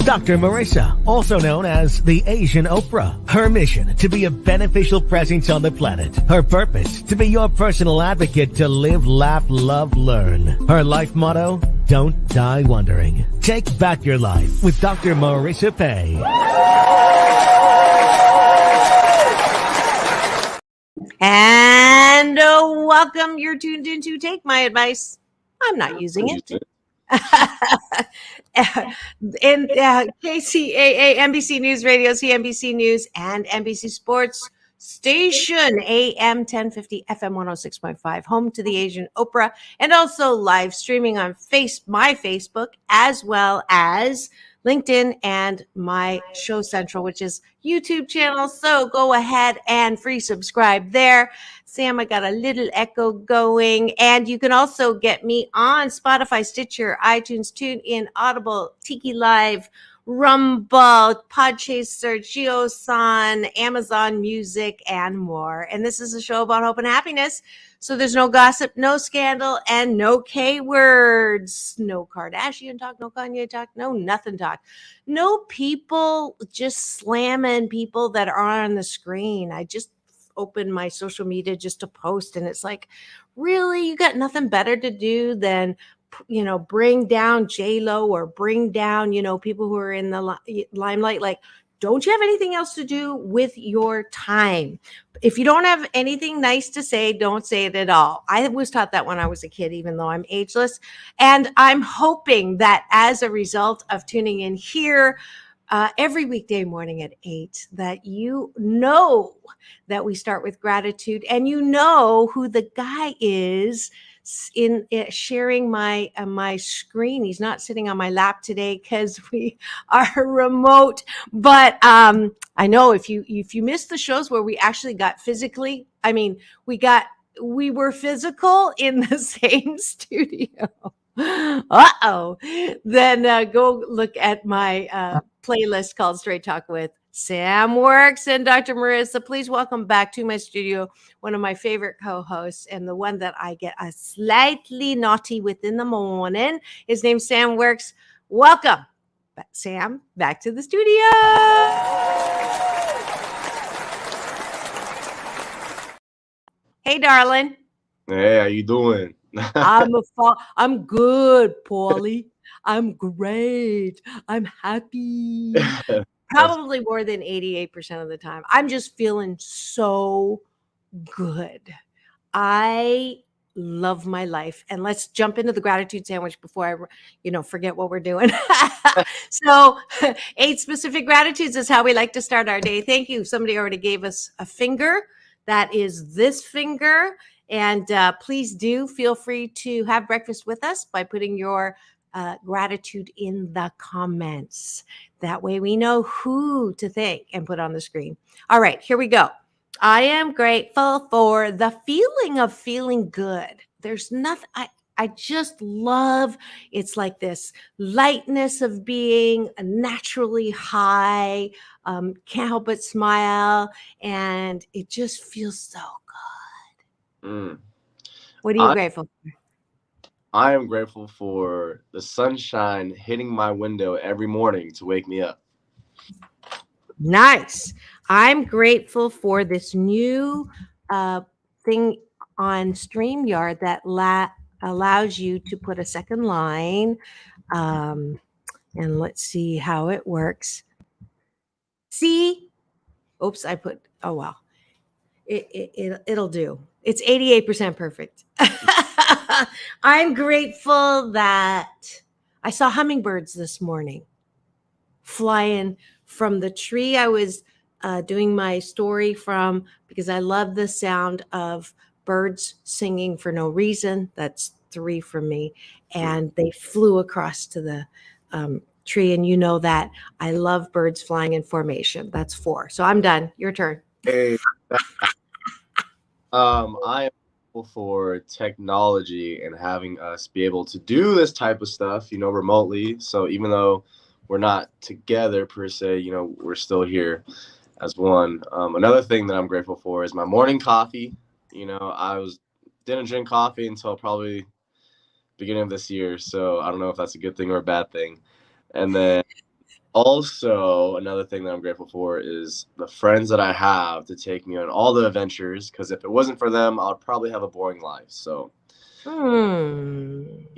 Dr. Marissa, also known as the Asian Oprah. Her mission, to be a beneficial presence on the planet. Her purpose, to be your personal advocate to live, laugh, love, learn. Her life motto, don't die wondering. Take back your life with Dr. Marissa Pay. And welcome. You're tuned in to Take My Advice. I'm not using it. In KCAA, NBC News Radio, CNBC News, and NBC Sports Station, AM 1050, FM 106.5, home to the Asian Oprah, and also live streaming on my Facebook, as well as LinkedIn and my Show Central, which is YouTube channel. So go ahead and free subscribe there. Sam, I got a little echo going. And you can also get me on Spotify, Stitcher, iTunes, TuneIn, Audible, Tiki Live, Rumble, Podchaser, JioSaavn, Amazon Music, and more. And this is a show about hope and happiness. So there's no gossip, no scandal, and no K words. No Kardashian talk, no Kanye talk, no nothing talk. No people just slamming people that are on the screen. I just opened my social media just to post, and it's like, really? You got nothing better to do than bring down J-Lo or bring down, people who are in the limelight. Like, don't you have anything else to do with your time? If you don't have anything nice to say, don't say it at all. I was taught that when I was a kid, even though I'm ageless. And I'm hoping that as a result of tuning in here every weekday morning at 8, that you know that we start with gratitude, and you know who the guy is in sharing my screen. He's not sitting on my lap today because we are remote, but I know if you missed the shows where we actually got physically, we were physical in the same studio. Then go look at my playlist called Straight Talk with Sam Works and Dr. Marissa. Please welcome back to my studio one of my favorite co-hosts, and the one that I get a slightly naughty with in the morning. His name's Sam Works. Welcome, Sam, back to the studio. Hey, darling. Hey, how you doing? I'm good, Paulie. I'm great. I'm happy. Probably more than 88% of the time. I'm just feeling so good. I love my life. And let's jump into the gratitude sandwich before I, forget what we're doing. So 8 specific gratitudes is how we like to start our day. Thank you. Somebody already gave us a finger. That is this finger. And please do feel free to have breakfast with us by putting your gratitude in the comments. That way we know who to thank and put on the screen. All right, here we go. I am grateful for the feeling of feeling good. There's nothing, I just love, it's like this lightness of being naturally high, can't help but smile, and it just feels so good. What are you grateful for? I am grateful for the sunshine hitting my window every morning to wake me up. Nice. I'm grateful for this new thing on StreamYard that allows you to put a second line. And let's see how it works. See? Oops, oh, wow. It'll do. It's 88% perfect. I'm grateful that I saw hummingbirds this morning flying from the tree I was doing my story from, because I love the sound of birds singing for no reason. That's 3 for me. And they flew across to the tree. And you know that I love birds flying in formation. That's 4. So I'm done. Your turn. Hey, I am grateful for technology and having us be able to do this type of stuff, remotely. So even though we're not together per se, we're still here as one. Another thing that I'm grateful for is my morning coffee. I didn't drink coffee until probably beginning of this year. So I don't know if that's a good thing or a bad thing. And then Also, another thing that I'm grateful for is the friends that I have to take me on all the adventures. Because if it wasn't for them, I'd probably have a boring life. So keep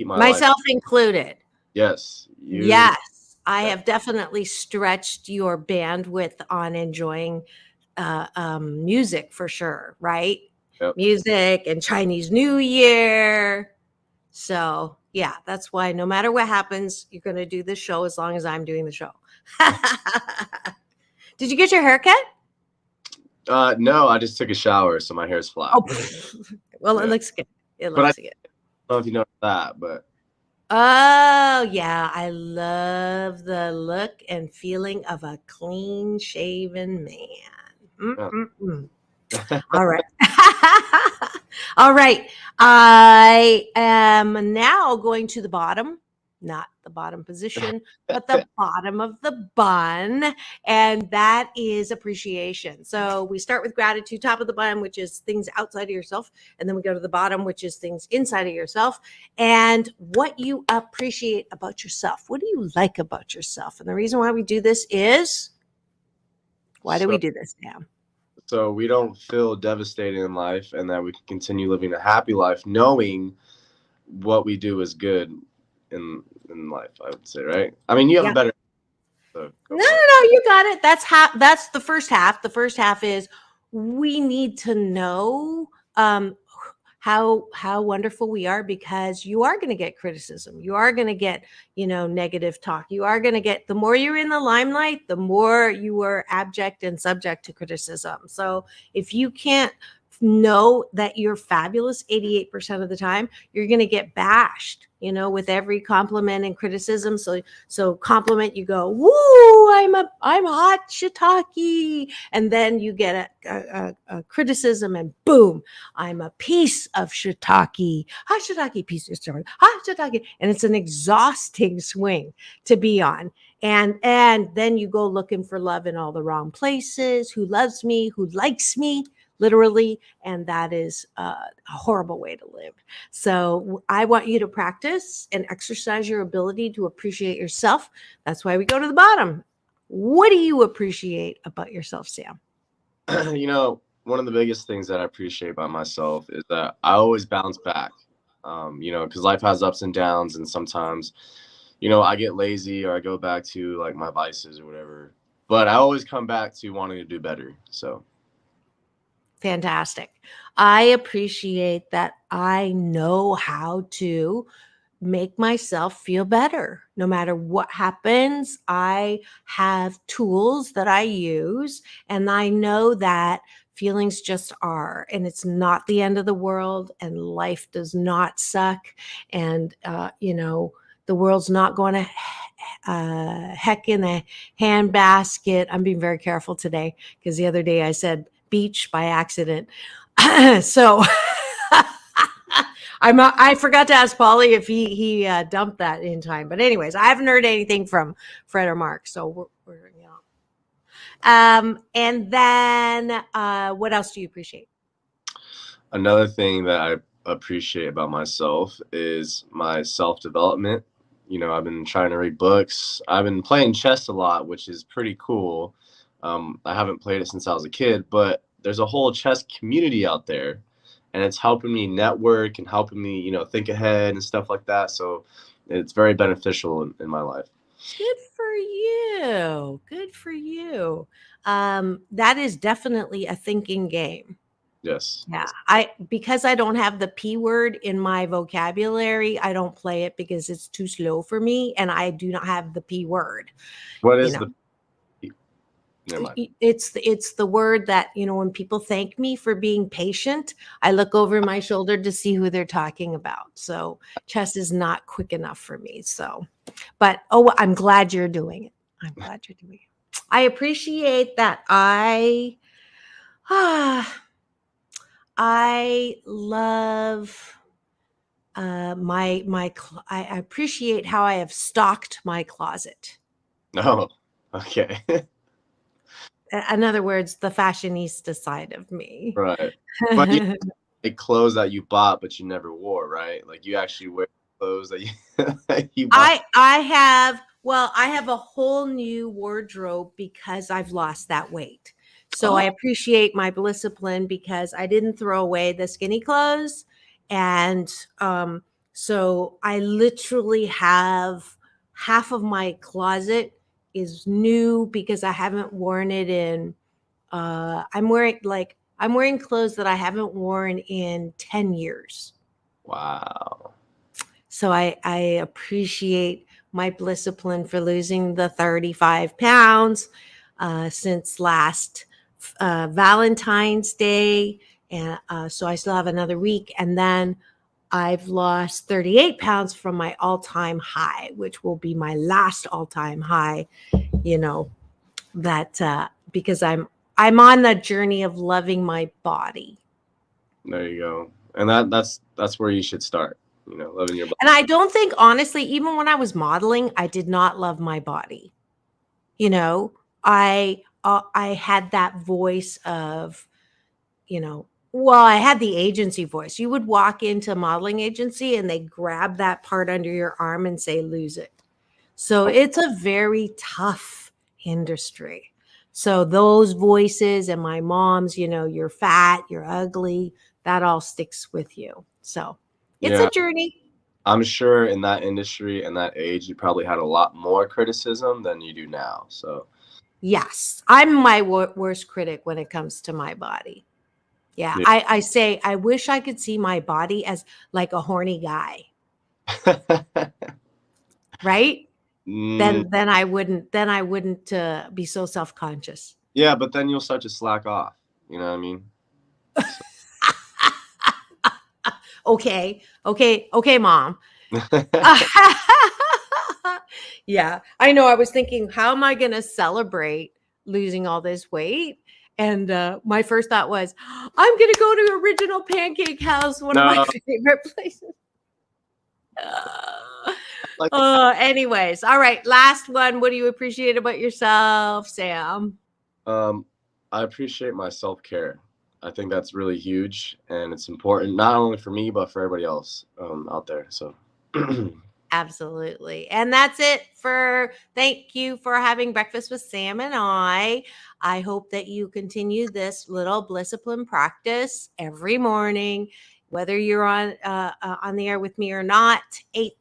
my life. Myself included. Yes, you. Yes, I have definitely stretched your bandwidth on enjoying music for sure, right? Yep. Music and Chinese New Year. So, yeah, that's why no matter what happens, you're going to do this show as long as I'm doing the show. Did you get your haircut? No, I just took a shower, so my hair's flat. Oh, well, Yeah. it looks good. It But looks good. I don't know if you know that, but Oh, yeah. I love the look and feeling of a clean shaven man. Mm-mm-mm. All right. All right. I am now going to the bottom, not the bottom position, but the bottom of the bun. And that is appreciation. So we start with gratitude, top of the bun, which is things outside of yourself. And then we go to the bottom, which is things inside of yourself and what you appreciate about yourself. What do you like about yourself? And the reason why we do this is why do we do this, Sam? so we don't feel devastated in life, and that we can continue living a happy life, knowing what we do is good in life. I would say, right? I mean, you have Yeah. a better. So No, you got it. That's the first half. The first half is we need to know how wonderful we are because you are going to get criticism. You are going to get, negative talk. You are going to get, the more you're in the limelight, the more you are abject and subject to criticism. So if you can't know that you're fabulous 88% of the time, you're going to get bashed, with every compliment and criticism. So compliment, you go, woo, I'm hot shiitake. And then you get a criticism and boom, I'm a piece of shiitake, hot shiitake, piece of shiitake, hot shiitake. And it's an exhausting swing to be on. And then you go looking for love in all the wrong places. Who loves me? Who likes me? Literally. And that is a horrible way to live. So I want you to practice and exercise your ability to appreciate yourself. That's why we go to the bottom. What do you appreciate about yourself, Sam? One of the biggest things that I appreciate about myself is that I always bounce back. Because life has ups and downs, and sometimes, I get lazy or I go back to like my vices or whatever. But I always come back to wanting to do better. So. Fantastic. I appreciate that I know how to make myself feel better. No matter what happens, I have tools that I use, and I know that feelings just are, and it's not the end of the world, and life does not suck. And, the world's not going to heck in a handbasket. I'm being very careful today because the other day I said beach by accident. So I forgot to ask Paulie if he dumped that in time. But anyways, I haven't heard anything from Fred or Mark. So we're and then what else do you appreciate? Another thing that I appreciate about myself is my self-development. I've been trying to read books. I've been playing chess a lot, which is pretty cool. I haven't played it since I was a kid, but there's a whole chess community out there, and it's helping me network and helping me, think ahead and stuff like that. So it's very beneficial in my life. Good for you. Good for you. That is definitely a thinking game. Yes. Yeah. Because I don't have the P word in my vocabulary, I don't play it because it's too slow for me, and I do not have the P word. What is the Never mind. It's the word that, when people thank me for being patient, I look over my shoulder to see who they're talking about. So chess is not quick enough for me. So, but I'm glad you're doing it. I'm glad you're doing it. I appreciate that. I love I appreciate how I have stocked my closet. Oh, okay. In other words, the fashionista side of me. Right. But clothes that you bought but you never wore, right? Like you actually wear clothes that you bought. I have Well, I have a whole new wardrobe because I've lost that weight. So I Oh, appreciate my discipline because I didn't throw away the skinny clothes. And so I literally have half of my closet is new because I haven't worn it in I'm wearing clothes that I haven't worn in 10 years. wow. So I appreciate my discipline for losing the 35 pounds since last Valentine's Day. And so I still have another week. And then I've lost 38 pounds from my all time high, which will be my last all time high, you know, that because I'm on the journey of loving my body. There you go. And that's where you should start. Loving your body. And I don't think, honestly, even when I was modeling, I did not love my body. You know, I had that voice of, well, I had the agency voice. You would walk into a modeling agency and they grab that part under your arm and say, lose it. So it's a very tough industry. So those voices and my mom's, you're fat, you're ugly, that all sticks with you. So it's Yeah, a journey. I'm sure in that industry and that age, you probably had a lot more criticism than you do now. So, Yes, I'm my worst critic when it comes to my body. Yeah, yeah. I say I wish I could see my body as like a horny guy, right? Mm, Then I wouldn't be so self-conscious. yeah, but then you'll start to slack off. You know what I mean? Okay, mom. Yeah, I know. I was thinking, how am I going to celebrate losing all this weight? And my first thought was, I'm going to go to Original Pancake House, one of my No, favorite places. Uh, like anyways, all right. Last one. What do you appreciate about yourself, Sam? I appreciate my self-care. I think that's really huge and it's important not only for me but for everybody else out there. So Absolutely. And that's it for thank you for having breakfast with Sam and I. I hope that you continue this little discipline practice every morning, whether you're on the air with me or not. 8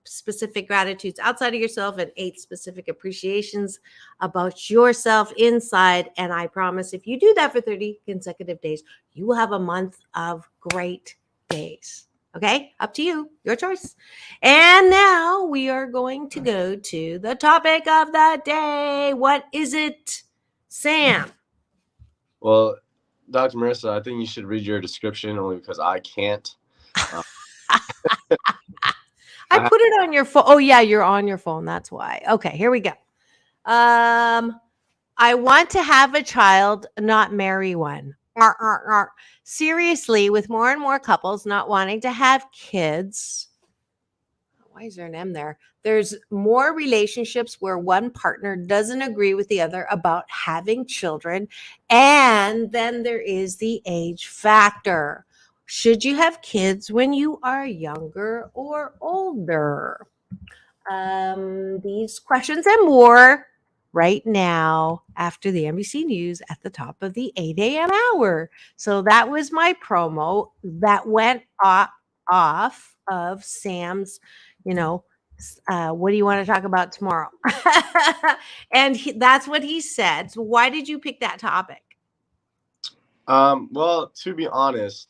specific gratitudes outside of yourself and 8 specific appreciations about yourself inside. And I promise if you do that for 30 consecutive days, you will have a month of great days. Okay, up to you, your choice. And now we are going to go to the topic of the day. What is it, Sam? well, Dr. Marissa, I think you should read your description only because I can't. Uh, I I put it on your phone. Oh yeah, you're on your phone. That's why. Okay, here we go. I want to have a child, not marry one. Seriously, with more and more couples not wanting to have kids, why is there an M there? There's more relationships where one partner doesn't agree with the other about having children. And then there is the age factor. Should you have kids when you are younger or older? These questions and more right now after the NBC News at the top of the 8 a.m. hour. So that was my promo that went off of Sam's, you know, what do you want to talk about tomorrow? And that's what he said. So why did you pick that topic? well, to be honest,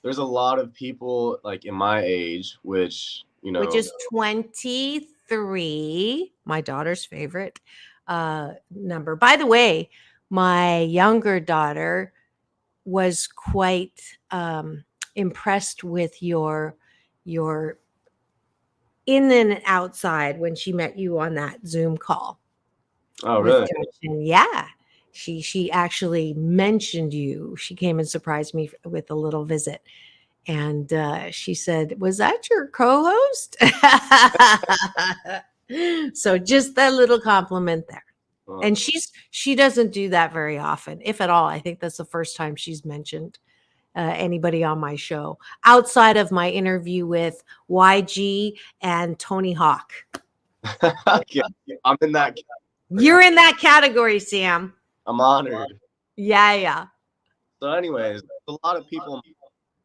there's a lot of people like in my age, which Which is 23, my daughter's favorite number. By the way, my younger daughter was quite impressed with your in and outside when she met you on that Zoom call oh with really? Justin. Yeah. She actually mentioned you. She came and surprised me with a little visit. And she said, "Was that your co-host?" So just that little compliment there. And she doesn't do that very often, if at all. I think that's the first time she's mentioned anybody on my show outside of my interview with YG and Tony Hawk. Yeah, I'm in that. You're in that category, Sam. I'm honored. Yeah. So, anyways, a lot of people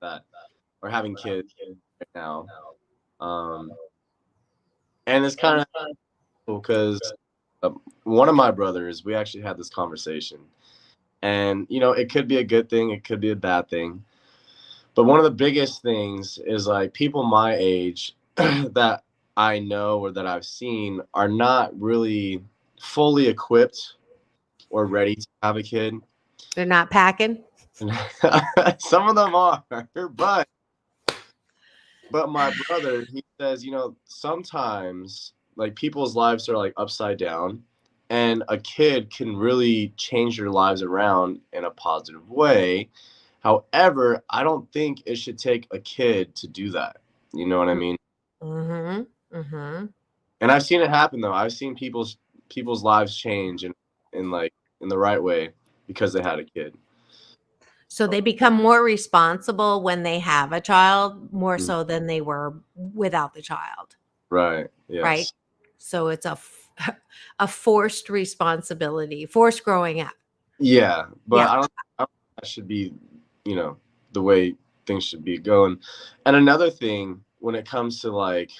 that are having kids right now, and it's kind of cool because one of my brothers, we actually had this conversation, and it could be a good thing, it could be a bad thing, but one of the biggest things is like people my age that I know or that I've seen are not really fully equipped or ready to have a kid. They're not packing. Some of them are, but my brother, he says, sometimes like people's lives are like upside down, and a kid can really change your lives around in a positive way. However, I don't think it should take a kid to do that. You know what I mean? And I've seen it happen though. I've seen people's lives change in the right way because they had a kid. So they become more responsible when they have a child, more Mhm. so than they were without the child. Right. Yes. Right. So it's a forced responsibility, forced growing up. Yeah, but Yeah. I don't think that should be, the way things should be going. And another thing, when it comes to like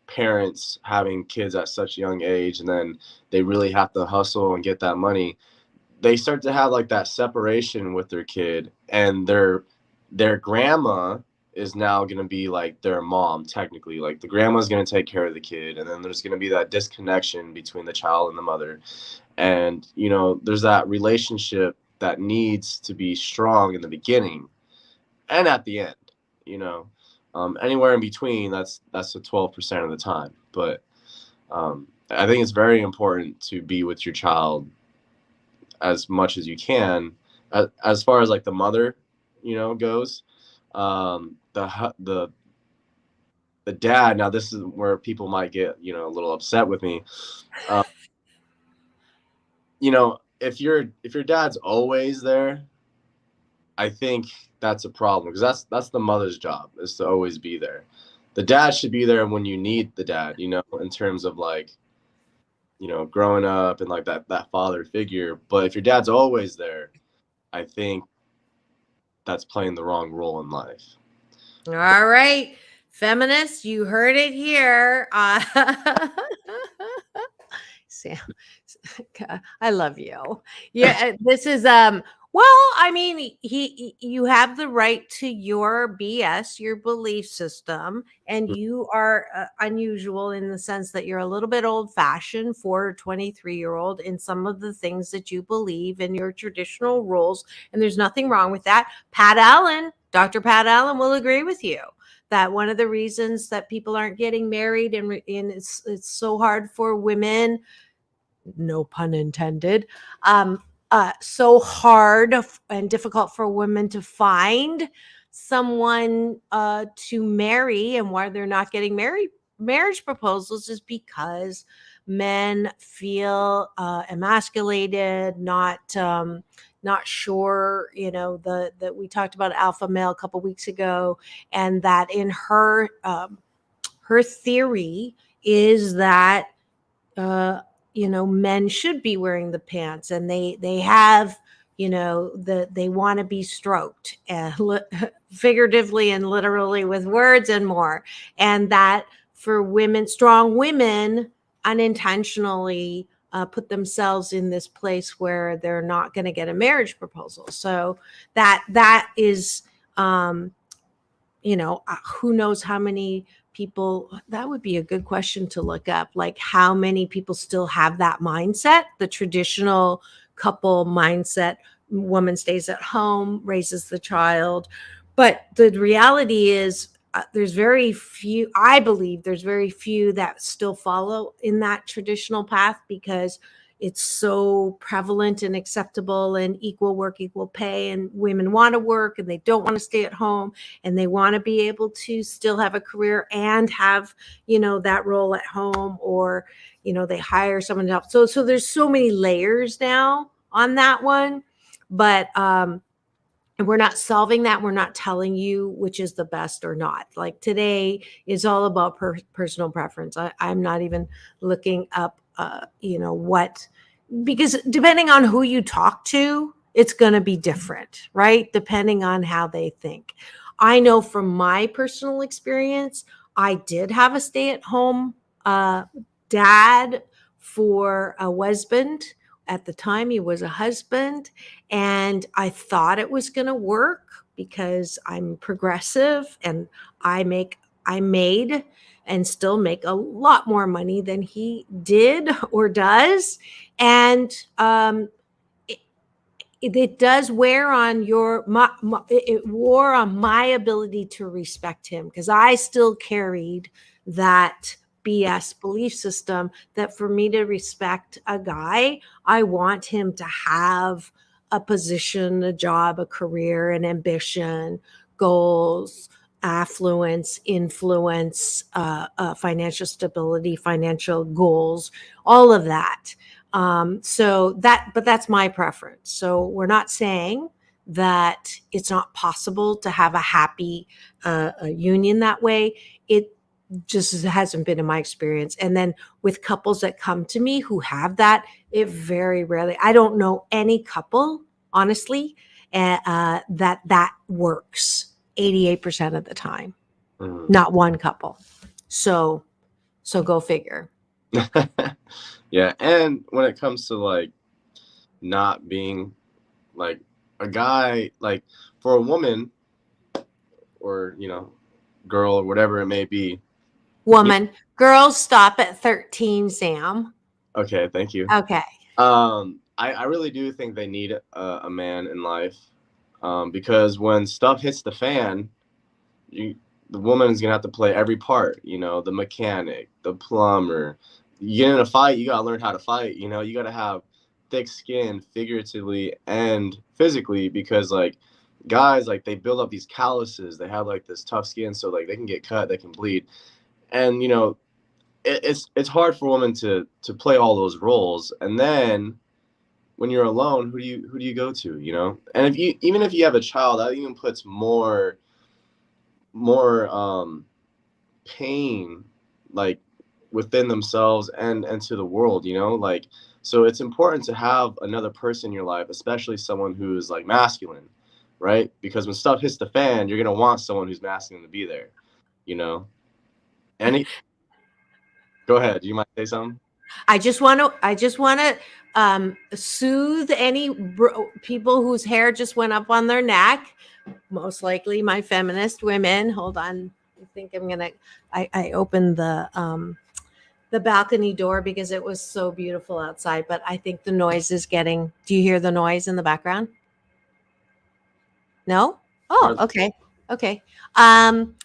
parents having kids at such a young age, and then they really have to hustle and get that money, they start to have like that separation with their kid, and their grandma is now going to be like their mom technically. Like the grandma's going to take care of the kid, and then there's going to be that disconnection between the child and the mother. And there's that relationship that needs to be strong in the beginning and at the end. Anywhere in between, that's the 12% of the time. But I think it's very important to be with your child as much as you can, as far as like the mother goes. The dad, now this is where people might get a little upset with me. If your dad's always there, I think that's a problem, because that's the mother's job, is to always be there. The dad should be there when you need the dad, in terms of like, growing up and like that father figure. But if your dad's always there, I think that's playing the wrong role in life. All right, feminists, you heard it here. Sam, I love you. Yeah, this is well, I mean, you have the right to your BS, your belief system, and you are unusual in the sense that you're a little bit old-fashioned for a 23-year-old in some of the things that you believe in your traditional rules, and there's nothing wrong with that. Dr. Pat Allen will agree with you that one of the reasons that people aren't getting married and it's so hard for women, no pun intended, so hard and difficult for women to find someone to marry, and why they're not getting marriage proposals is because men feel emasculated, not sure, that we talked about alpha male a couple weeks ago, and that in her theory is that men should be wearing the pants, and they have, they want to be stroked, figuratively and literally with words and more, and that for women, strong women, unintentionally put themselves in this place where they're not going to get a marriage proposal. So that is, who knows how many people. That would be a good question to look up, like how many people still have that mindset, the traditional couple mindset. Woman stays at home, raises the child. But the reality is, there's very few, I believe there's very few that still follow in that traditional path, because it's so prevalent and acceptable, and equal work, equal pay, and women want to work and they don't want to stay at home, and they want to be able to still have a career and have, that role at home, or, they hire someone to help. So there's so many layers now on that one. But And we're not solving that. We're not telling you which is the best or not. Like today is all about personal preference. I'm not even looking up, what, because depending on who you talk to, it's going to be different, right? Depending on how they think. I know from my personal experience, I did have a stay-at-home dad for a husband. At the time, he was a husband, and I thought it was going to work because I'm progressive and I made and still make a lot more money than he did or does. And it does wear on it wore on my ability to respect him, because I still carried that BS belief system that for me to respect a guy, I want him to have a position, a job, a career, an ambition, goals, affluence, influence, financial stability, financial goals, all of that. But that's my preference. So we're not saying that it's not possible to have a happy a union that way. It just hasn't been in my experience. And then with couples that come to me who have that, it very rarely, I don't know any couple, honestly, that works 88% of the time. Not one couple. So go figure. Yeah, and when it comes to like not being like a guy, like for a woman or girl or whatever it may be. Woman, girls stop at 13, Sam. Okay, thank you. Okay. I really do think they need a man in life, because when stuff hits the fan, the woman is gonna have to play every part. The mechanic, the plumber. You get in a fight, you gotta learn how to fight. You gotta have thick skin, figuratively and physically, because like guys, like they build up these calluses. They have like this tough skin, so like they can get cut, they can bleed, and it's hard for women to play all those roles. And then when you're alone, who do you go to? And even if you have a child, that even puts more pain like within themselves and to the world, like, so it's important to have another person in your life, especially someone who's like masculine, right? Because when stuff hits the fan, you're gonna want someone who's masculine to be there. And go ahead, you might say something. I just want to soothe any people whose hair just went up on their neck. Most likely my feminist women. Hold on. I think I opened the balcony door because it was so beautiful outside, but I think the noise is getting, do you hear the noise in the background? No? Oh, okay. Okay.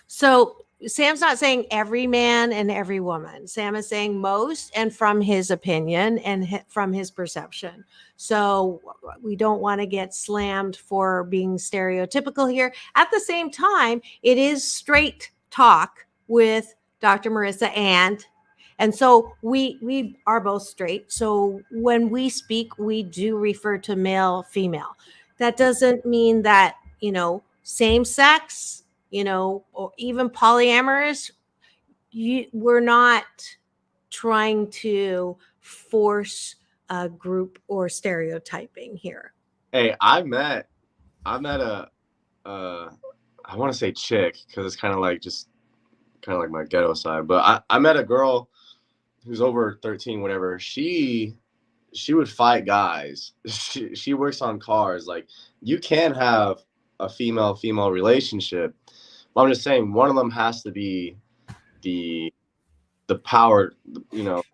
So Sam's not saying every man and every woman. Sam is saying most, and from his opinion and from his perception. So we don't want to get slammed for being stereotypical here. At the same time, it is straight talk with Dr. Marissa, and so we are both straight. So when we speak, we do refer to male, female. That doesn't mean that, same sex, or even polyamorous, we're not trying to force a group or stereotyping here. Hey, I met a I want to say chick, because it's kind of like my ghetto side, but I met a girl who's over 13, whatever. She would fight guys. She works on cars. Like, you can have a female relationship. But I'm just saying, one of them has to be the power, the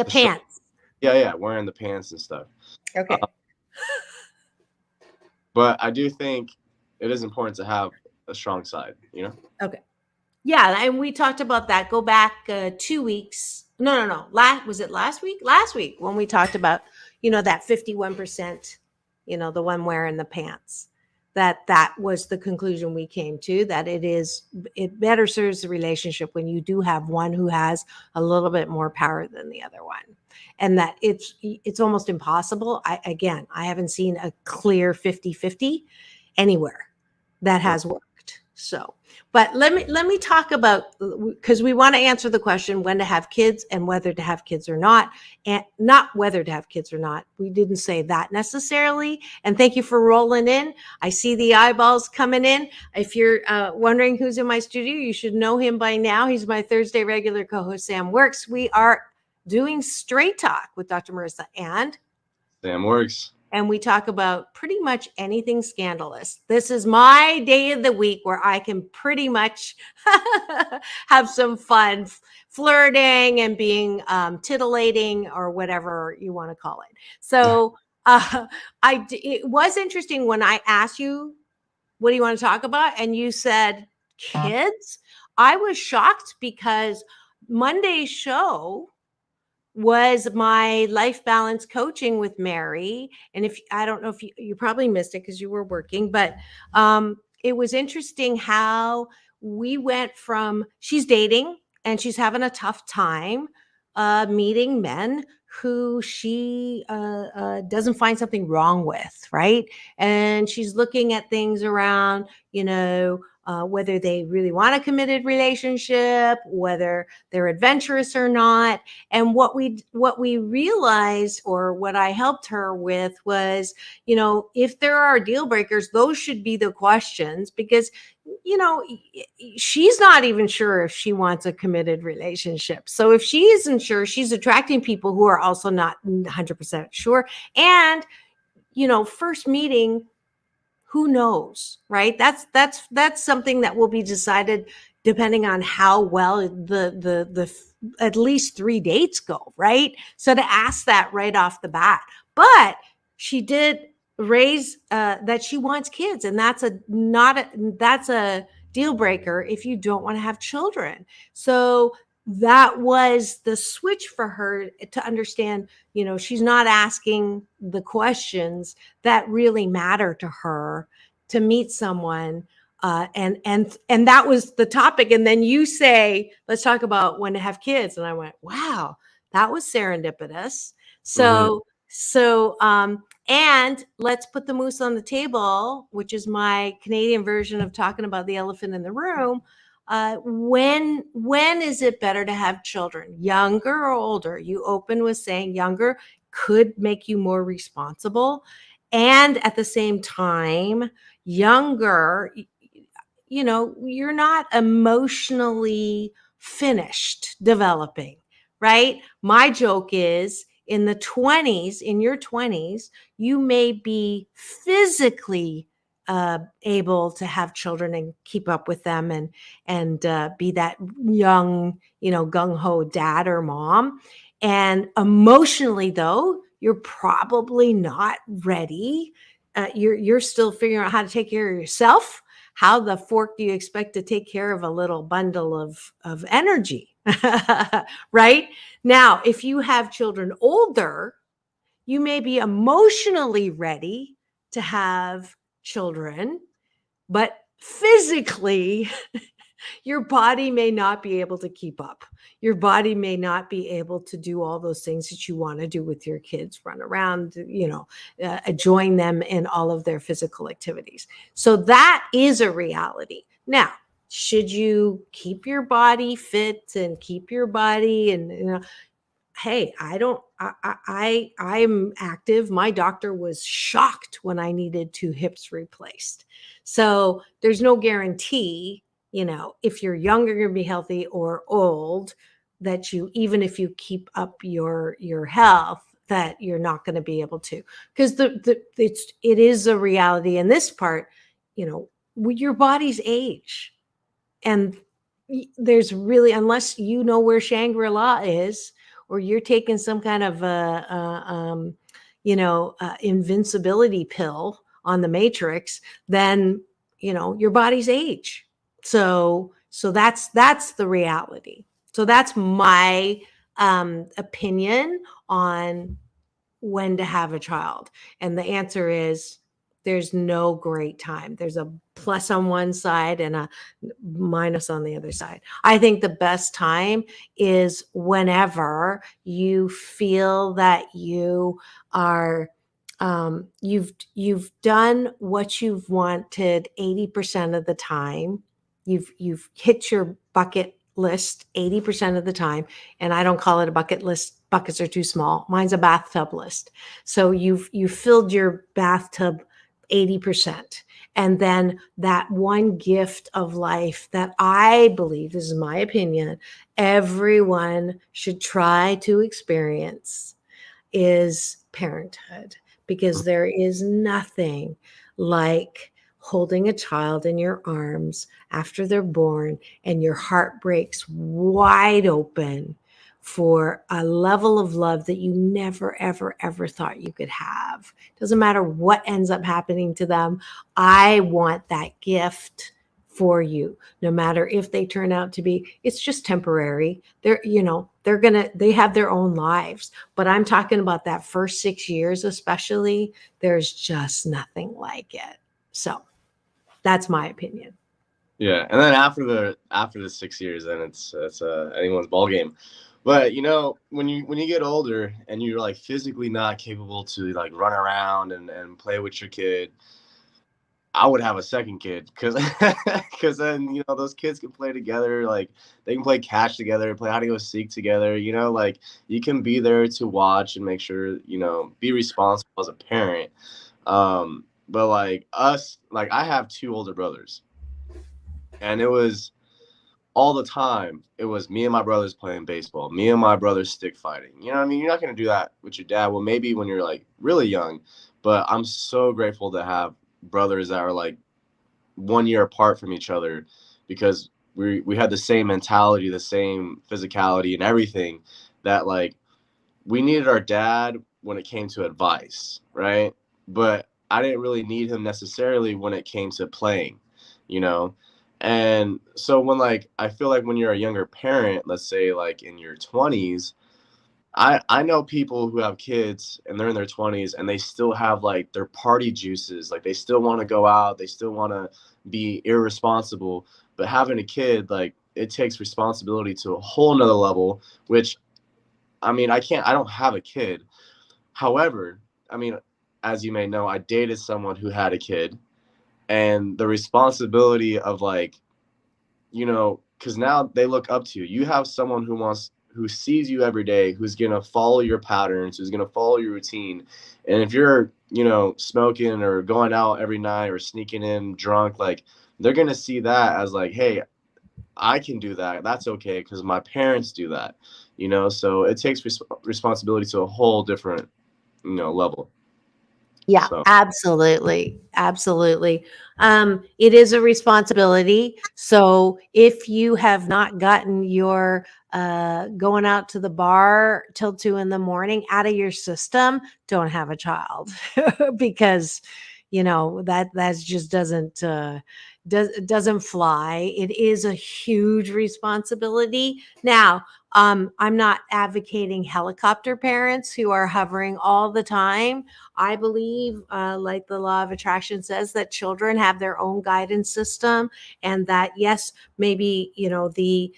pants. Yeah, wearing the pants and stuff. Okay. But I do think it is important to have a strong side, Okay. Yeah, and we talked about that. Go back 2 weeks. No. Was it last week? Last week when we talked about, that 51%, the one wearing the pants. That was the conclusion we came to, that it better serves the relationship when you do have one who has a little bit more power than the other one. And that it's almost impossible. I haven't seen a clear 50-50. anywhere that has worked. So, but let me talk about, because we want to answer the question when to have kids and whether to have kids or not, and not whether to have kids or not. We didn't say that necessarily. And thank you for rolling in. I see the eyeballs coming in. If you're wondering who's in my studio, you should know him by now. He's my Thursday regular co-host, Sam Works. We are doing Straight Talk with Dr. Marissa and Sam Works. And we talk about pretty much anything scandalous. This is my day of the week where I can pretty much have some fun flirting and being titillating, or whatever you want to call it. So it was interesting when I asked you, what do you want to talk about? And you said kids. I was shocked because Monday's show was my life balance coaching with Mary. And if I don't know if you probably missed it because you were working, but it was interesting how we went from, she's dating and she's having a tough time meeting men who she doesn't find something wrong with, right? And she's looking at things around, whether they really want a committed relationship, whether they're adventurous or not. And what we realized, or what I helped her with, was, if there are deal breakers, those should be the questions, because she's not even sure if she wants a committed relationship. So if she isn't sure, she's attracting people who are also not 100% sure. And first meeting, who knows, right? That's something that will be decided depending on how well the at least 3 dates go, right? So to ask that right off the bat. But she did raise that she wants kids, and that's a deal breaker if you don't want to have children. So that was the switch for her to understand, she's not asking the questions that really matter to her to meet someone. And that was the topic. And then you say, let's talk about when to have kids. And I went, wow, that was serendipitous. And let's put the moose on the table, which is my Canadian version of talking about the elephant in the room. When is it better to have children, younger or older? You open with saying younger could make you more responsible. And at the same time, younger, you're not emotionally finished developing, right? My joke is, in your 20s, you may be physically able to have children and keep up with them and be that young, gung-ho dad or mom. And emotionally, though, you're probably not ready. You're still figuring out how to take care of yourself. How the fork do you expect to take care of a little bundle of energy? Right? Now, if you have children older, you may be emotionally ready to have children, but physically, your body may not be able to keep up. Your body may not be able to do all those things that you want to do with your kids, run around, join them in all of their physical activities. So that is a reality. Now, should you keep your body fit and keep your body and, hey, I'm active. My doctor was shocked when I needed 2 hips replaced. So there's no guarantee, if you're younger, you're going to be healthy, or old, that even if you keep up your health, that you're not going to be able to, because it is a reality in this part, your body's age. And there's really, unless you know where Shangri-La is, or you're taking some kind of invincibility pill on the Matrix, then your body's age. So that's the reality. So that's my opinion on when to have a child. And the answer is, there's no great time. There's a plus on one side and a minus on the other side. I think the best time is whenever you feel that you are you've done what you've wanted 80% of the time. You've hit your bucket list 80% of the time, and I don't call it a bucket list. Buckets are too small. Mine's a bathtub list. So you've filled your bathtub 80%. And then that one gift of life that I believe, this is my opinion, everyone should try to experience is parenthood, because there is nothing like holding a child in your arms after they're born and your heart breaks wide open for a level of love that you never, ever, ever thought you could have. Doesn't matter what ends up happening to them. I want that gift for you, no matter if they turn out to be, it's just temporary. They have their own lives, but I'm talking about that first 6 years, especially, there's just nothing like it. So that's my opinion. Yeah, and then after the 6 years, then it's anyone's ball game. But when you get older and you're like physically not capable to like run around and play with your kid, I would have a second kid because then those kids can play together, like they can play catch together, play hide and go seek together. Like you can be there to watch and make sure be responsible as a parent. But like us, like I have two older brothers, and it was all the time. It was me and my brothers playing baseball, me and my brothers stick fighting. You know what I mean? You're not gonna do that with your dad. Well, maybe when you're like really young, but I'm so grateful to have brothers that are like 1 year apart from each other, because we had the same mentality, the same physicality and everything, that like we needed our dad when it came to advice, right? But I didn't really need him necessarily when it came to playing, you know? And so when like I feel like when you're a younger parent, let's say like in your 20s, I know people who have kids and they're in their 20s and they still have like their party juices. Like they still want to go out, they still want to be irresponsible. But having a kid, like it takes responsibility to a whole nother level, which I mean, I don't have a kid. However, I mean, as you may know, I dated someone who had a kid, and the responsibility of like, because now they look up to you. You have someone who sees you every day, who's going to follow your patterns, who's going to follow your routine. And if you're, smoking or going out every night or sneaking in drunk, like they're going to see that as like, hey, I can do that. That's okay because my parents do that, so it takes responsibility to a whole different, level. Yeah, So. absolutely. Absolutely. It is a responsibility. So if you have not gotten your going out to the bar till 2 a.m. out of your system, don't have a child because that just doesn't fly. It is a huge responsibility. Now, I'm not advocating helicopter parents who are hovering all the time. I believe, like the law of attraction says, that children have their own guidance system, and that yes, maybe the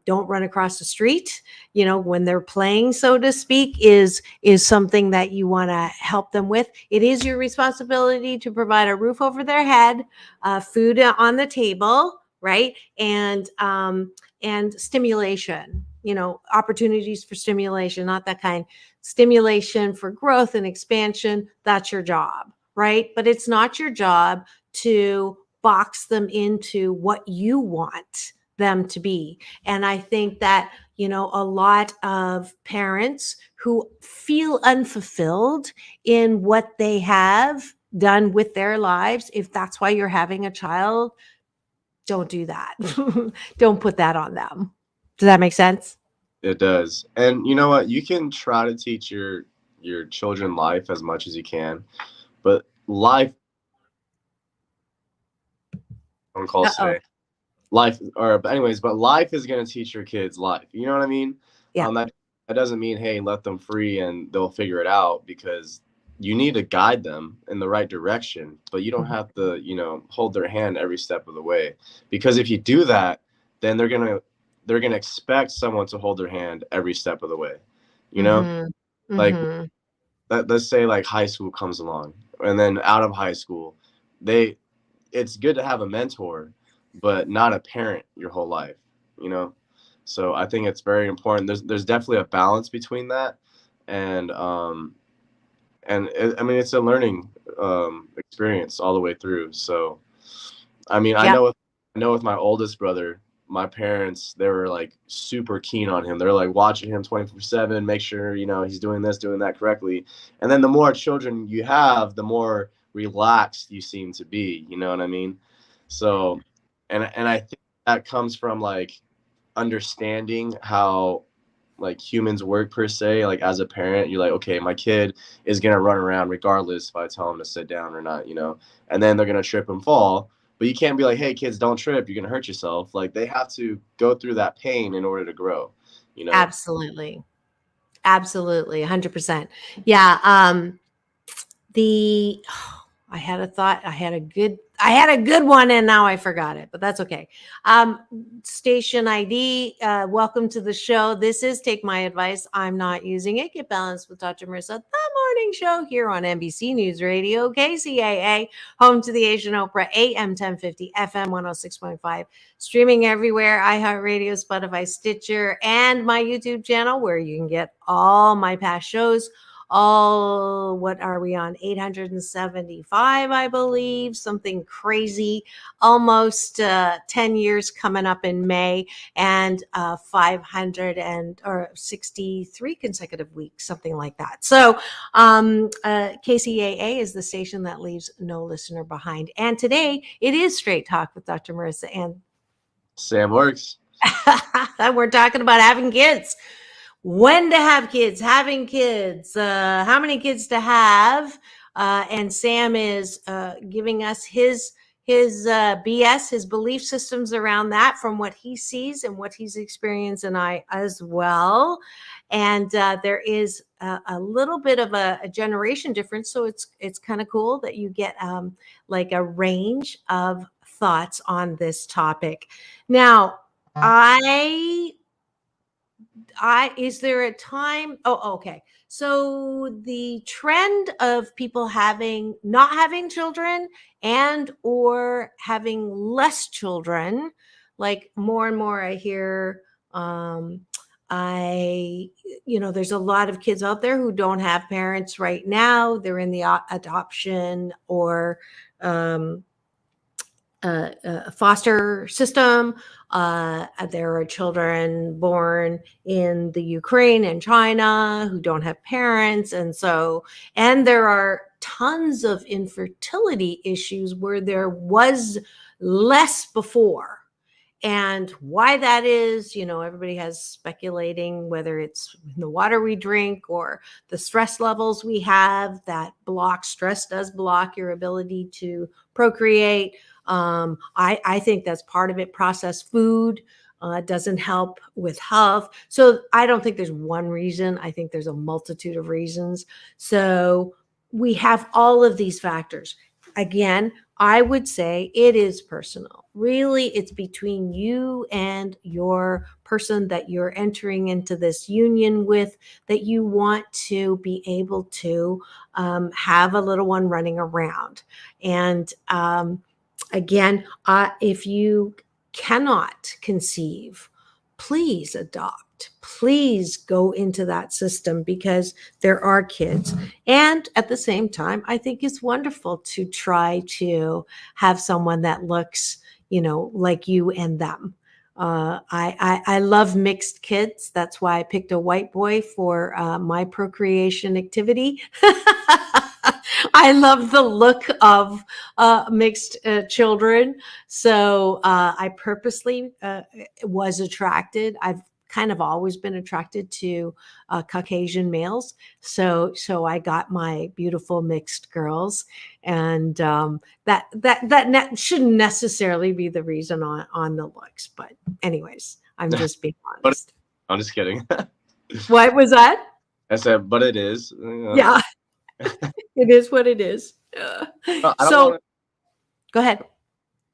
don't run across the street, when they're playing, so to speak, is something that you want to help them with. It is your responsibility to provide a roof over their head, food on the table, right, and stimulation. Opportunities for stimulation, not that kind. Stimulation for growth and expansion, that's your job, right? But it's not your job to box them into what you want them to be. And I think that, a lot of parents who feel unfulfilled in what they have done with their lives, if that's why you're having a child, don't do that. Don't put that on them. Does that make sense? It does. And you know what? You can try to teach your children life as much as you can, but life, on calls Uh-oh. today. Life, but anyways, but life is gonna teach your kids life. You know what I mean? Yeah. That doesn't mean, hey, let them free and they'll figure it out, because you need to guide them in the right direction, but you don't have to, hold their hand every step of the way. Because if you do that, then they're gonna expect someone to hold their hand every step of the way. You know? Mhm. Like Mhm. let's say like high school comes along, and then out of high school, it's good to have a mentor, but not a parent your whole life, you know? So I think it's very important. There's definitely a balance between that. And I mean, it's a learning experience all the way through. So I mean, Yeah. I know with my oldest brother, my parents, they were like super keen on him. They're like watching him 24/7, make sure, you know, he's doing this, doing that correctly. And then the more children you have, the more relaxed you seem to be, you know what I mean? So, and I think that comes from like understanding how like humans work per se. Like as a parent, you're like, okay, my kid is gonna run around regardless if I tell him to sit down or not, you know. And then they're gonna trip and fall. But you can't be like, hey, kids, don't trip. You're gonna hurt yourself. Like they have to go through that pain in order to grow, you know. Absolutely. Absolutely. 100%. Yeah. The I had a thought. I had a good one, and now I forgot it, but that's okay. Station ID, welcome to the show. This is Take My Advice. I'm not using it. Get Balanced with Dr. Marissa, the morning show here on NBC News Radio, KCAA, home to the Asian Oprah, AM 1050, FM 106.5, streaming everywhere, iHeartRadio, Spotify, Stitcher, and my YouTube channel, where you can get all my past shows. All, what are we on? 875, I believe, something crazy. Almost 10 years coming up in May, and 563 consecutive weeks, something like that. So KCAA is the station that leaves no listener behind. And today it is Straight Talk with Dr. Marissa and Sam Works. we're talking about having kids. When to have kids, having kids, how many kids to have, and Sam is giving us his BS, his belief systems around that from what he sees and what he's experienced, and I as well. And there is a little bit of a generation difference, so it's kind of cool that you get like a range of thoughts on this topic. Now, is there a time? Oh, okay. So the trend of people not having children and or having less children, like more and more I hear, there's a lot of kids out there who don't have parents right now. They're in the adoption or, foster system. There are children born in the Ukraine and China who don't have parents. And there are tons of infertility issues where there was less before. And why that is, everybody has speculating whether it's the water we drink or the stress levels we have that stress does block your ability to procreate. I think that's part of it. Processed food doesn't help with health. So I don't think there's one reason. I think there's a multitude of reasons. So we have all of these factors. Again, I would say it is personal. Really, it's between you and your person that you're entering into this union with, that you want to be able to have a little one running around. And again, if you cannot conceive, please adopt. Please go into that system because there are kids. And at the same time, I think it's wonderful to try to have someone that looks, like you and them. I love mixed kids. That's why I picked a white boy for my procreation activity. I love the look of mixed children. So I purposely was attracted. I've kind of always been attracted to Caucasian males. So I got my beautiful mixed girls, and that shouldn't necessarily be the reason on the looks. But anyways, I'm just being honest. I'm just kidding. What was that? I said, but it is. Yeah. It is what it is. So go ahead.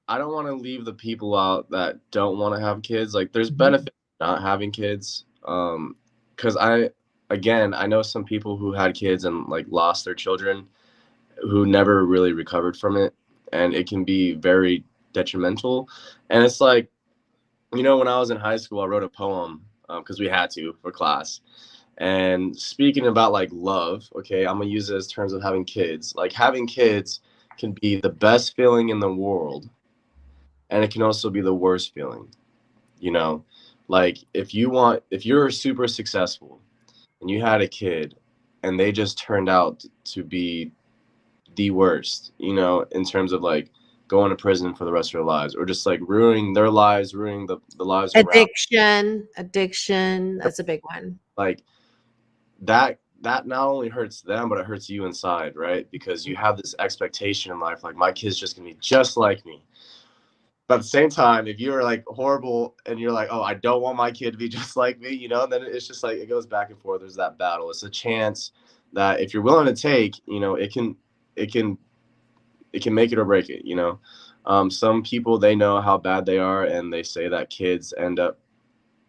I don't want to leave the people out that don't want to have kids. Like there's benefits not having kids. Because again, I know some people who had kids and like lost their children who never really recovered from it, and it can be very detrimental. And it's like, you know, when I was in high school, I wrote a poem because we had to for class. And speaking about like love, okay, I'm gonna use it as terms of having kids. Like having kids can be the best feeling in the world, and it can also be the worst feeling. You know, like if you're super successful and you had a kid, and they just turned out to be the worst, you know, in terms of like going to prison for the rest of their lives, or just like ruining their lives, ruining the lives around. Addiction. That's a big one. Like that not only hurts them, but it hurts you inside, right? Because you have this expectation in life, like my kid's just gonna be just like me. But at the same time, if you're like horrible and you're like, oh, I don't want my kid to be just like me, you know, then it's just like it goes back and forth. There's that battle. It's a chance that if you're willing to take, you know, it can make it or break it, you know. Some people, they know how bad they are, and they say that kids end up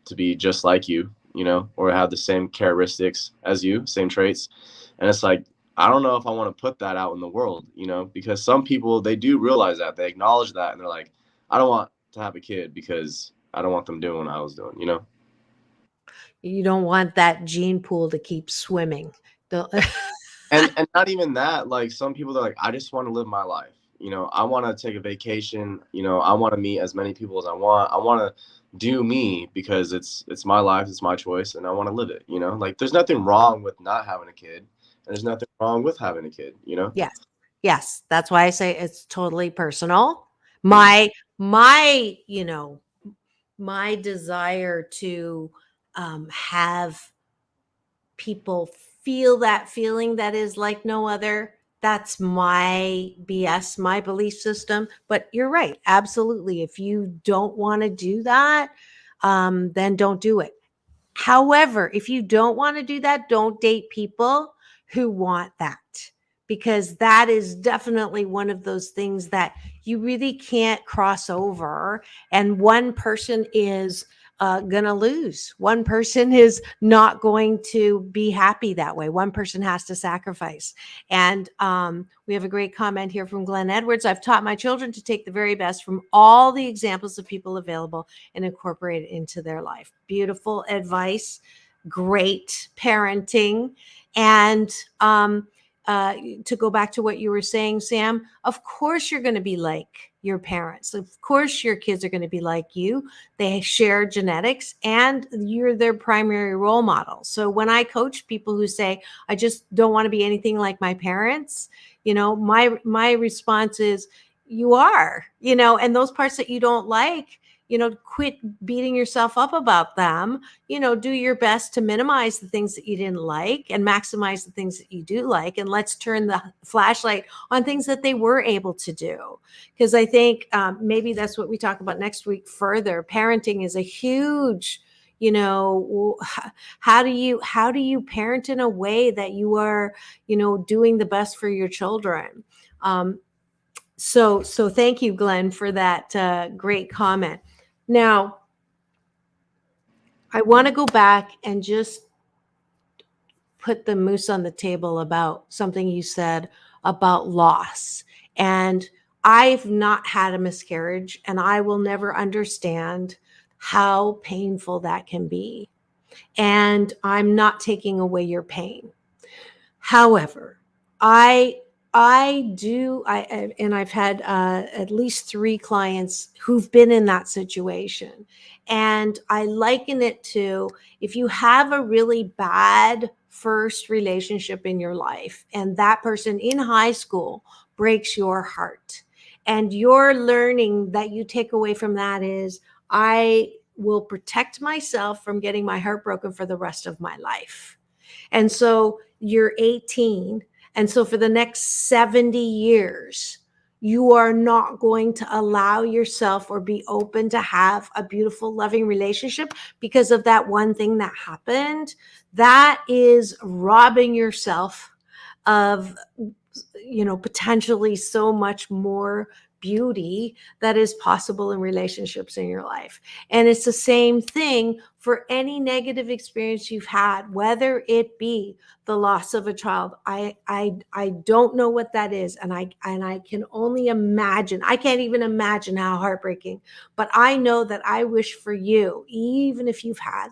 to be just like you know, or have the same characteristics as you, same traits. And it's like, I don't know if I want to put that out in the world, you know, because some people, they do realize that, they acknowledge that, and they're like, I don't want to have a kid because I don't want them doing what I was doing, you know. You don't want that gene pool to keep swimming. Don't- And not even that, like some people, they're like, I just want to live my life, you know, I want to take a vacation, you know, I want to meet as many people as I want to do me because it's my life, it's my choice, and I want to live it, you know. Like there's nothing wrong with not having a kid, and there's nothing wrong with having a kid, you know. Yes. That's why I say it's totally personal. Mhm. My, you know, my desire to have people feel that feeling that is like no other. That's my BS, my belief system. But you're right. Absolutely. If you don't want to do that, then don't do it. However, if you don't want to do that, don't date people who want that, because that is definitely one of those things that you really can't cross over. And one person is going to lose. One person is not going to be happy that way. One person has to sacrifice. And we have a great comment here from Glenn Edwards. I've taught my children to take the very best from all the examples of people available and incorporate it into their life. Beautiful advice, great parenting. And to go back to what you were saying, Sam, of course you're going to be like your parents. Of course your kids are going to be like you. They share genetics and you're their primary role model. So when I coach people who say, I just don't want to be anything like my parents, you know, my response is, you are, you know, and those parts that you don't like, you know, quit beating yourself up about them. You know, do your best to minimize the things that you didn't like and maximize the things that you do like. And let's turn the flashlight on things that they were able to do. Because I think maybe that's what we talk about next week further. Parenting is a huge, you know, how do you parent in a way that you are, you know, doing the best for your children? So thank you, Glenn, for that great comment. Now, I want to go back and just put the moose on the table about something you said about loss. And I've not had a miscarriage, and I will never understand how painful that can be. And I'm not taking away your pain. However, I and I've had at least 3 clients who've been in that situation. And I liken it to, if you have a really bad first relationship in your life and that person in high school breaks your heart, and your learning that you take away from that is, I will protect myself from getting my heart broken for the rest of my life. And so you're 18. And so for the next 70 years, you are not going to allow yourself or be open to have a beautiful, loving relationship because of that one thing that happened. That is robbing yourself of, you know, potentially so much more beauty that is possible in relationships in your life. And it's the same thing for any negative experience you've had, whether it be the loss of a child. I don't know what that is, and I can only imagine. I can't even imagine how heartbreaking. But I know that I wish for you, even if you've had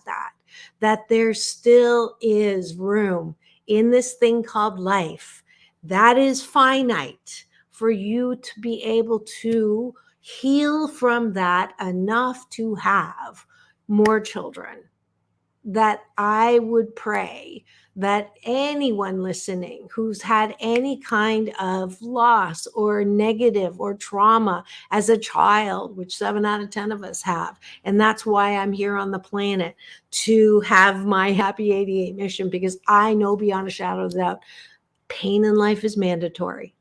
that there still is room in this thing called life that is finite, for you to be able to heal from that enough to have more children. That I would pray that anyone listening who's had any kind of loss or negative or trauma as a child, which 7 out of 10 of us have, and that's why I'm here on the planet, to have my Happy 88 mission, because I know beyond a shadow of a doubt, pain in life is mandatory,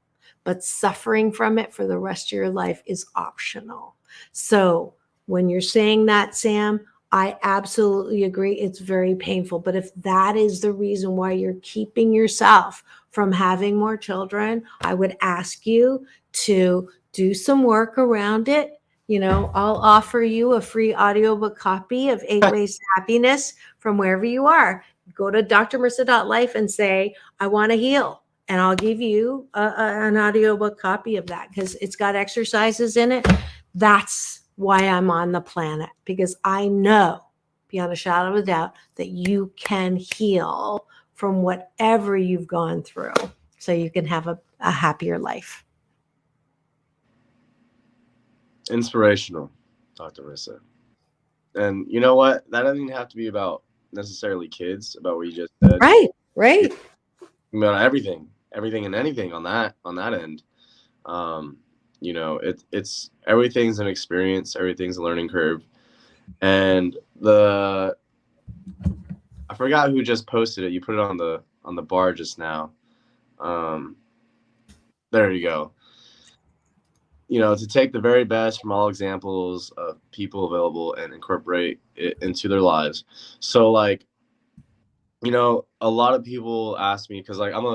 but suffering from it for the rest of your life is optional. So when you're saying that, Sam, I absolutely agree. It's very painful. But if that is the reason why you're keeping yourself from having more children, I would ask you to do some work around it. You know, I'll offer you a free audiobook copy of 8 Ways to Happiness from wherever you are. Go to drmarissa.life and say, I want to heal. And I'll give you an audiobook copy of that, because it's got exercises in it. That's why I'm on the planet, because I know beyond a shadow of a doubt that you can heal from whatever you've gone through, so you can have a happier life. Inspirational, Dr. Marissa. And you know what? That doesn't even have to be about necessarily kids, about what you just said. Right. About everything and anything on that end. You know, it's everything's an experience, everything's a learning curve. And I forgot who just posted it. You put it on the bar just now. There you go. You know, to take the very best from all examples of people available and incorporate it into their lives. So like, you know, a lot of people ask me, because like I'm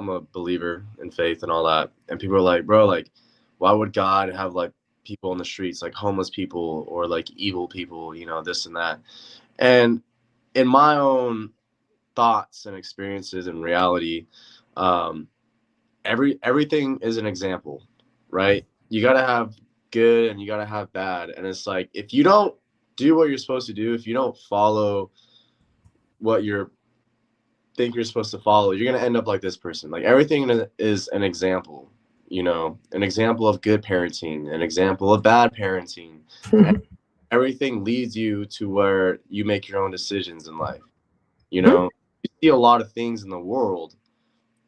a believer in faith and all that, and people are like, bro, like, why would God have like people on the streets, like homeless people or like evil people, you know, this and that? And in my own thoughts and experiences and reality, everything is an example, right? You got to have good and you got to have bad. And it's like, if you don't do what you're supposed to do, if you don't follow what you think you're supposed to follow, you're going to end up like this person. Like everything is an example, you know, an example of good parenting, an example of bad parenting. Everything leads you to where you make your own decisions in life. You know, you see a lot of things in the world,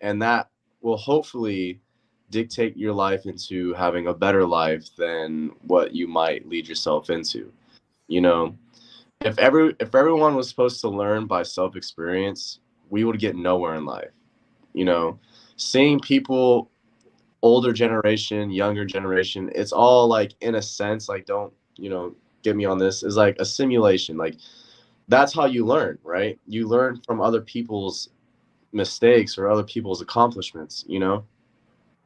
and that will hopefully dictate your life into having a better life than what you might lead yourself into. You know, if everyone was supposed to learn by self-experience, we would get nowhere in life. You know, seeing people, older generation, younger generation, it's all like, in a sense, like, don't, you know, get me on this, is like a simulation. Like that's how you learn, right? You learn from other people's mistakes or other people's accomplishments, you know?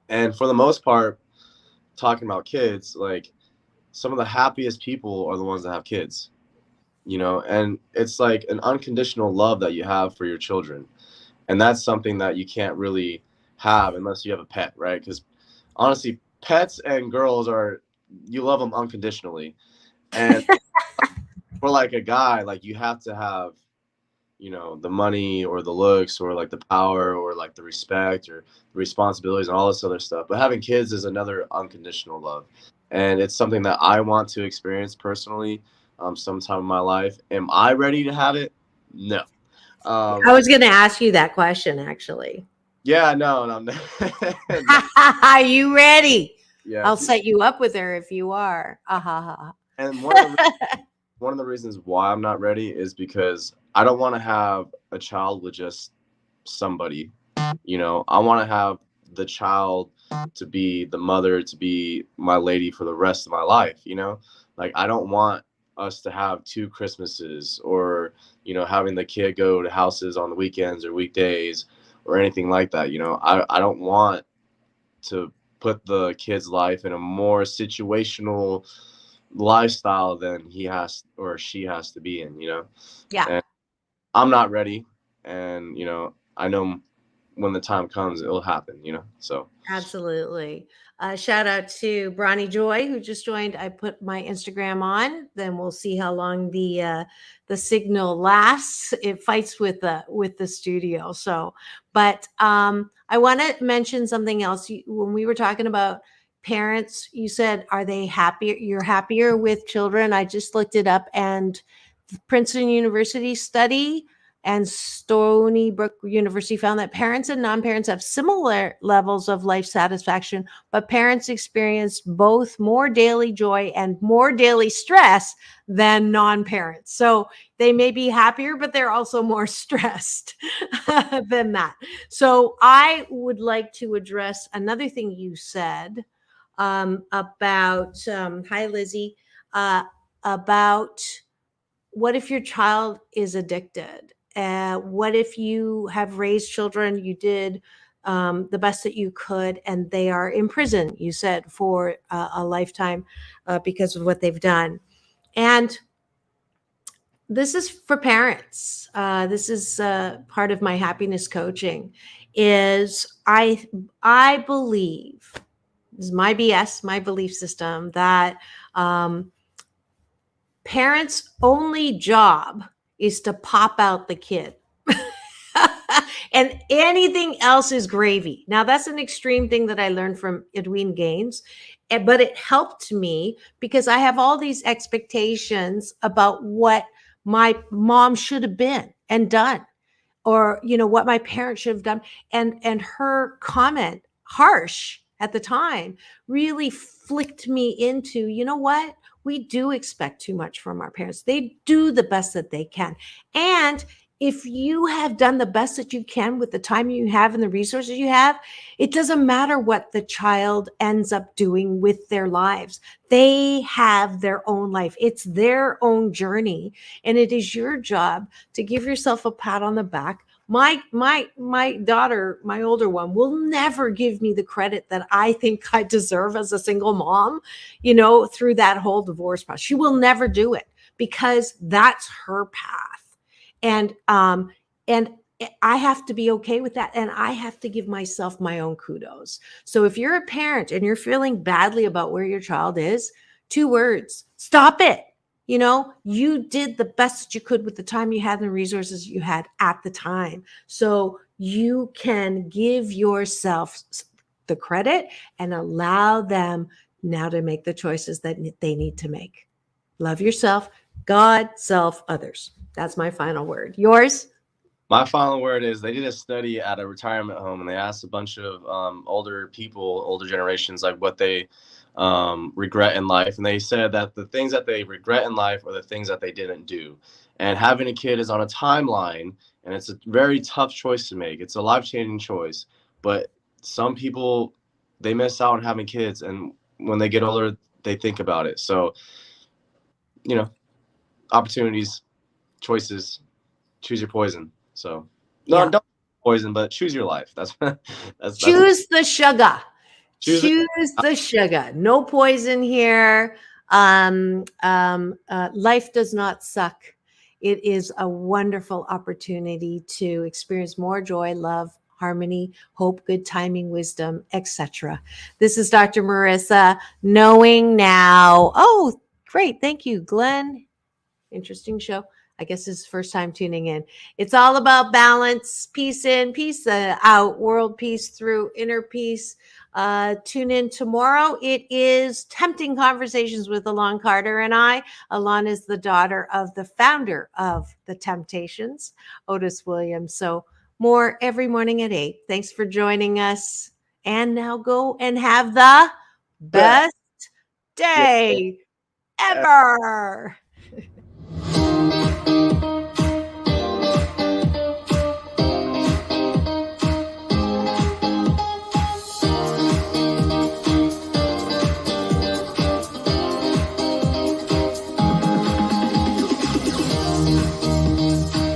And for the most part, talking about kids, like some of the happiest people are the ones that have kids, you know? And it's like an unconditional love that you have for your children. And that's something that you can't really have unless you have a pet, right? Because honestly, pets and girls you love them unconditionally. And for like a guy, like you have to have, you know, the money or the looks or like the power or like the respect or the responsibilities and all this other stuff. But having kids is another unconditional love. And it's something that I want to experience personally sometime in my life. Am I ready to have it? No. I was going to ask you that question, actually. Yeah, no. Are you ready? Yeah. I'll set you up with her if you are. And one of the reasons why I'm not ready is because I don't want to have a child with just somebody. You know, I want to have the child to be the mother, to be my lady for the rest of my life, you know? Like, I don't want us to have 2 Christmases or, you know, having the kid go to houses on the weekends or weekdays or anything like that. You know, I don't want to put the kid's life in a more situational lifestyle than he has or she has to be in, you know? Yeah. And I'm not ready. And, you know, I know when the time comes, it'll happen, you know? So, Absolutely. Shout out to Bronny Joy who just joined. I put my Instagram on. Then we'll see how long the signal lasts. It fights with the studio. So, but I want to mention something else. When we were talking about parents, you said, "Are they happier? You're happier with children?" I just looked it up, and Princeton University study and Stony Brook University found that parents and non-parents have similar levels of life satisfaction, but parents experience both more daily joy and more daily stress than non-parents. So they may be happier, but they're also more stressed than that. So I would like to address another thing you said about, hi, Lizzie, about what if your child is addicted? What if you have raised children, you did the best that you could, and they are in prison, you said, for a lifetime because of what they've done? And this is for parents. This is part of my happiness coaching. Is I believe, this is my BS, my belief system, that parents' only job is to pop out the kid. And anything else is gravy. Now, that's an extreme thing that I learned from Edwin Gaines, but it helped me because I have all these expectations about what my mom should have been and done, or what my parents should have done. And her comment, harsh at the time, really flicked me into, you know what, we do expect too much from our parents. They do the best that they can. And if you have done the best that you can with the time you have and the resources you have, it doesn't matter what the child ends up doing with their lives. They have their own life. It's their own journey. And it is your job to give yourself a pat on the back. My daughter, my older one, will never give me the credit that I think I deserve as a single mom, through that whole divorce process. She will never do it because that's her path. And I have to be okay with that. And I have to give myself my own kudos. So if you're a parent and you're feeling badly about where your child is, 2 words: stop it. You did the best that you could with the time you had and the resources you had at the time. So you can give yourself the credit and allow them now to make the choices that they need to make. Love yourself, God, self, others. That's my final word. Yours? my final word is they did a study at a retirement home and they asked a bunch of older people, older generations, like what they regret in life. And they said that the things that they regret in life are the things that they didn't do. And having a kid is on a timeline, and it's a very tough choice to make. It's a life-changing choice. But some people, they miss out on having kids. And when they get older, they think about it. So, opportunities, choices, choose your poison. So, no, Yeah. don't poison, but choose your life. That's Choose the sugar. Choose Choose the sugar. No poison here. Life does not suck. It is a wonderful opportunity to experience more joy, love, harmony, hope, good timing, wisdom, etc. This is Dr. Marissa, knowing now. Oh, great. Thank you, Glenn. Interesting show. I guess it's first time tuning in. It's all about balance, peace in, peace out, world peace through inner peace. Tune in tomorrow. It is Tempting Conversations with Alon Carter and I. Alon is the daughter of the founder of The Temptations, Otis Williams. So more every morning at 8. Thanks for joining us. And now go and have the best day ever.